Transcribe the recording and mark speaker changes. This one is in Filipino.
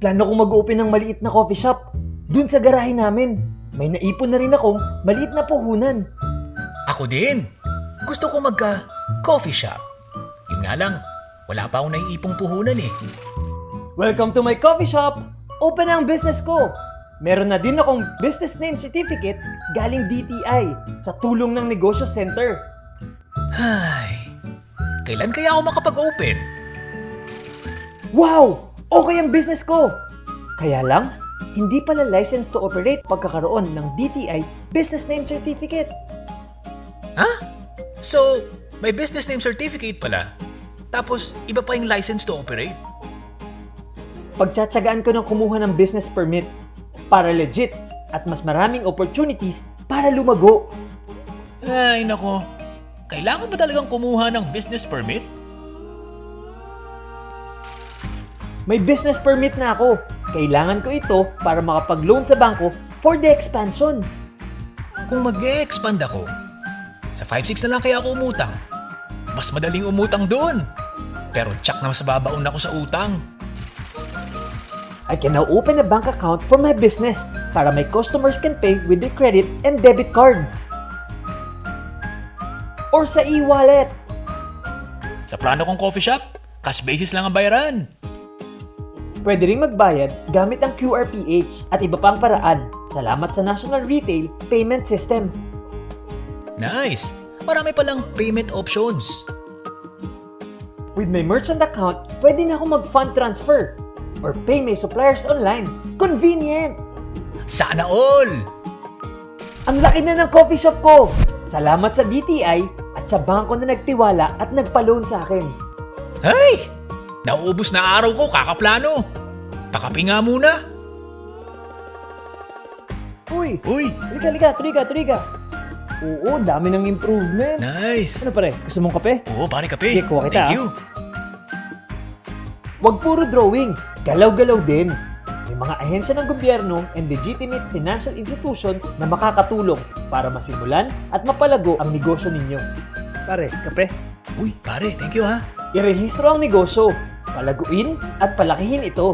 Speaker 1: Plano kong mag-open ng maliit na coffee shop. Dun sa garahe namin. May naipon na rin akong maliit na puhunan.
Speaker 2: Ako din. Gusto ko magka-coffee shop. Yun nga lang, wala pa akong naiipong puhunan eh.
Speaker 1: Welcome to my coffee shop! Open na ang business ko! Meron na din akong business name certificate galing DTI sa tulong ng Negosyo Center.
Speaker 2: Ay, kailan kaya ako makapag-open?
Speaker 1: Wow! Okay ang business ko! Kaya lang, hindi pala license to operate pagkakaroon ng DTI Business Name Certificate.
Speaker 2: Ha? So, may business name certificate pala. Tapos, iba pa yung license to operate.
Speaker 1: Pagtsatsagaan ko ng kumuha ng business permit para legit at mas maraming opportunities para lumago.
Speaker 2: Ay, nako. Kailangan ba talagang kumuha ng business permit?
Speaker 1: May business permit na ako. Kailangan ko ito para makapag-loan sa bangko for the expansion.
Speaker 2: Kung mag-e-expand ako, sa 5-6 na lang kaya ako umutang. Mas madaling umutang doon. Pero tsak na mas babaon ako sa utang.
Speaker 1: I can now open a bank account for my business para my customers can pay with their credit and debit cards. Or sa e-wallet.
Speaker 2: Sa plano kong coffee shop, cash basis lang ang bayaran.
Speaker 1: Pwede ring magbayad gamit ang QRPH at iba pang paraan. Salamat sa National Retail Payment System.
Speaker 2: Nice! Marami palang payment options.
Speaker 1: With my merchant account, pwede na ako mag-fund transfer or pay my suppliers online. Convenient!
Speaker 2: Sana all!
Speaker 1: Ang laki na ng coffee shop ko! Salamat sa DTI at sa bangko na nagtiwala at nagpa-loan sa akin.
Speaker 2: Ay! Nauubos na araw ko kakaplano. Pakapi nga muna.
Speaker 1: Uy!
Speaker 2: Uy!
Speaker 1: Halika, triga! Oo, dami ng improvement.
Speaker 2: Nice!
Speaker 1: Ano pare, gusto mong kape?
Speaker 2: Oo, pare kape.
Speaker 1: Sige, kuha kita,
Speaker 2: Thank you.
Speaker 1: Huwag puro drawing, galaw-galaw din. May mga ahensya ng gobyerno and legitimate financial institutions na makakatulong para masimulan at mapalago ang negosyo ninyo. Pare, kape?
Speaker 2: Uy, pare, thank you ha.
Speaker 1: Irehistro ang negosyo, palaguin at palakihin ito.